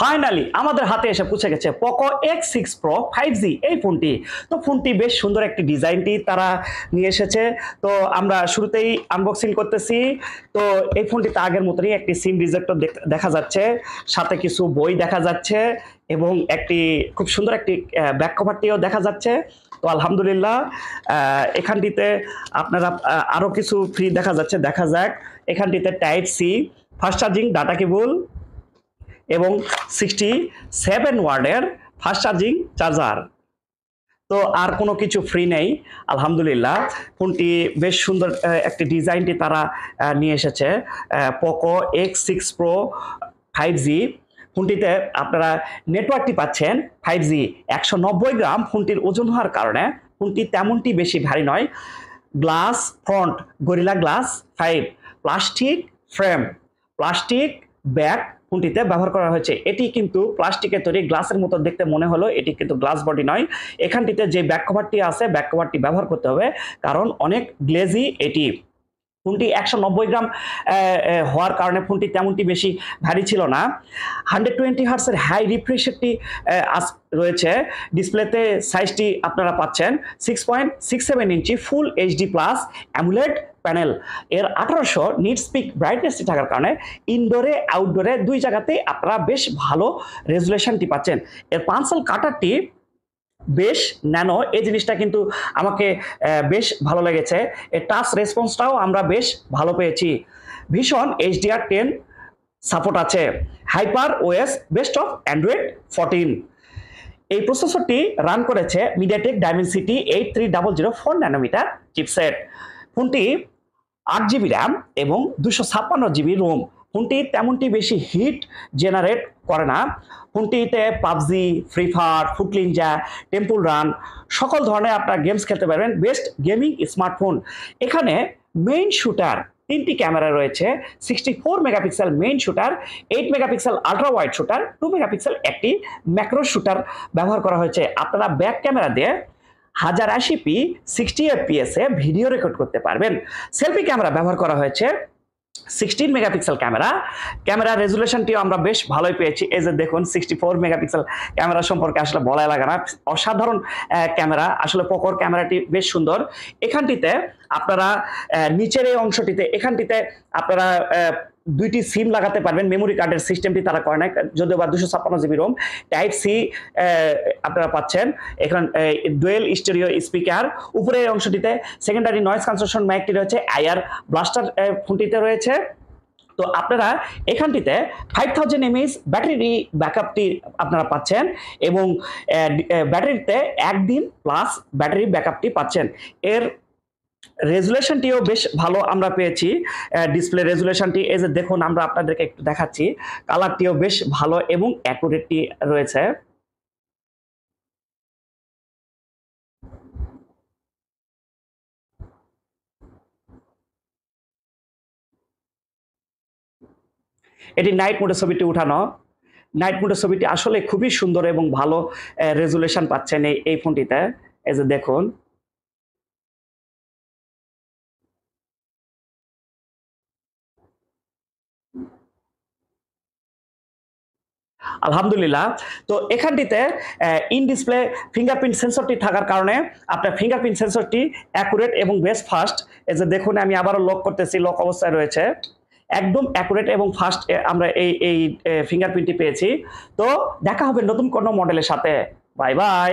Finally আমাদের হাতে এসে পৌঁছে গেছে পোকো X6 Pro 5G এই ফোনটি। তো ফোনটি বেশ সুন্দর একটি ডিজাইনটি তারা নিয়ে এসেছে। তো আমরা শুরুতেই আনবক্সিং করতেছি। তো এই ফোনটিতে আগের মতনই একটি সিম রিজেক্টর দেখা যাচ্ছে, সাথে কিছু বই দেখা যাচ্ছে এবং একটি খুব সুন্দর একটি ব্যাক কভারটিও দেখা যাচ্ছে। তো আলহামদুলিল্লাহ এখানটিতে আপনারা আরও কিছু ফ্রি দেখা যাচ্ছে, দেখা যাক। এখানটিতে type C, fast charging data cable এবং 67 ওয়াটের ফাস্ট চার্জিং চার্জার। তো আর কোনো কিছু ফ্রি নেই আলহামদুলিল্লাহ। ফোনটি বেশ সুন্দর একটি ডিজাইনটি তারা নিয়ে এসেছে, পোকো X6 Pro 5G। ফোনটিতে আপনারা নেটওয়ার্কটি পাচ্ছেন 5G 190 গ্রাম। ফোনটির ওজন হওয়ার কারণে ফোনটি তেমনটি বেশি ভারী নয়। Glass front Gorilla glass 5, plastic frame, plastic back ফোনটিতে ব্যবহার করা হয়েছে। এটি কিন্তু প্লাস্টিকের তৈরি, গ্লাসের মতো দেখতে মনে হলো, এটি কিন্তু গ্লাস বডি নয়। এখানটিতে যে ব্যাক কভারটি আছে, ব্যাক কভারটি ব্যবহার করতে হবে কারণ অনেক গ্লেজি এটি। ফোনটি 190 গ্রাম হওয়ার কারণে ফোনটি তেমনটি বেশি ভারী ছিল না। 120 হার্টসের হাই রিফ্রেশটি রয়েছে। ডিসপ্লেতে সাইজটি আপনারা পাচ্ছেন 6.67 ইঞ্চি full HD plus AMOLED panel. এর 1800 নিট পিক ব্রাইটনেসটি থাকার কারণে ইনডোরে আউটডোরে দুই জায়গাতেই আপনারা বেশ ভালো রেজুলেশনটি পাচ্ছেন। এর পেন্সিল কাটারটি বেশ ন্যানো, এই জিনিসটা কিন্তু আমাকে বেশ ভালো লেগেছে। এর টাচ রেসপন্সটাও আমরা বেশ ভালো পেয়েছি। ভীষণ HDR10 সাপোর্ট আছে। Hyper OS best of Android 14। এই প্রসেসরটি রান করেছে মিডিয়াটেক ডাইমেনসিটি 8300 ন্যানোমিটার চিপসেট। ফোনটি 8GB র্যাম এবং 256GB রোম। ফোনটি তেমনটি বেশি হিট জেনারেট করে না। ফোনটিতে পাবজি, ফ্রি ফায়ার, ফুটলিনজা, টেম্পল রান সকল ধরনের আপনারা গেমস খেলতে পারবেন। Best gaming smartphone. এখানে মেইন শুটার 3টি ক্যামেরা রয়েছে। 64 megapixel main shooter, 8 megapixel ultra wide shooter, 2 megapixel একটি ম্যাক্রো শুটার ব্যবহার করা হয়েছে। আপনারা ব্যাক ক্যামেরা দিয়ে 1080p 60 fps এ ভিডিও রেকর্ড করতে পারবেন। সেলফি ক্যামেরা ব্যবহার করা হয়েছে 16 মেগাপিক্সেল ক্যামেরা। ক্যামেরা রেজুলেশনটিও আমরা বেশ ভালোই পেয়েছি। এই যে দেখুন 64 মেগাপিক্সেল ক্যামেরা সম্পর্কে আসলে বলাই লাগে না, অসাধারণ ক্যামেরা। আসলে পোকোর ক্যামেরাটি বেশ সুন্দর। এখানটিতে আপনারা নিচের এই অংশটিতে এখানটিতে আপনারা দুইটি সিম লাগাতে পারবেন। মেমোরি কার্ডের সিস্টেমটি তারা করে না, যদিও বা 256GB রোম। টাইপ সি আপনারা পাচ্ছেন। এখানে ডুয়েল স্টেরিও স্পিকার। উপরের অংশটিতে সেকেন্ডারি নয়েজ ক্যান্সেলেশন মাইকটি রয়েছে। আইআর ব্লাস্টার ফোনটিতে রয়েছে। তো আপনারা এখানটিতে 5000 mAh ব্যাটারি ব্যাকআপটি আপনারা পাচ্ছেন এবং ব্যাটারিতে 1 দিন প্লাস ব্যাটারি ব্যাকআপটি পাচ্ছেন। এর রেজুলেশনটিও বেশ ভালো আমরা পেয়েছি। ডিসপ্লে রেজুলেশনটি এই যে দেখুন, আমরা আপনাদেরকে একটু দেখাচ্ছি। কালারটিও বেশ ভালো এবং অ্যাকুরেটটি রয়েছে। এটি নাইট মোডে ছবিটি উঠানো। নাইট মোডে ছবিটি আসলে খুবই সুন্দর এবং ভালো রেজুলেশন পাচ্ছেন এই ফোনটিতে। এই যে দেখুন, আলহামদুলিল্লাহ। তো এখানটিতে ইন ডিসপ্লে ফিঙ্গারপ্রিন্ট সেন্সরটি থাকার কারণে আপনার ফিঙ্গারপ্রিন্ট সেন্সরটি অ্যাকুরেট এবং বেশ ফাস্ট। এই যে দেখুন, আমি আবারও লক করতেছি, লক অবস্থায় রয়েছে। একদম অ্যাকুরেট এবং ফাস্ট আমরা এই ফিঙ্গারপ্রিন্টটি পেয়েছি। তো দেখা হবে নতুন কোনো মডেলের সাথে। Bye bye.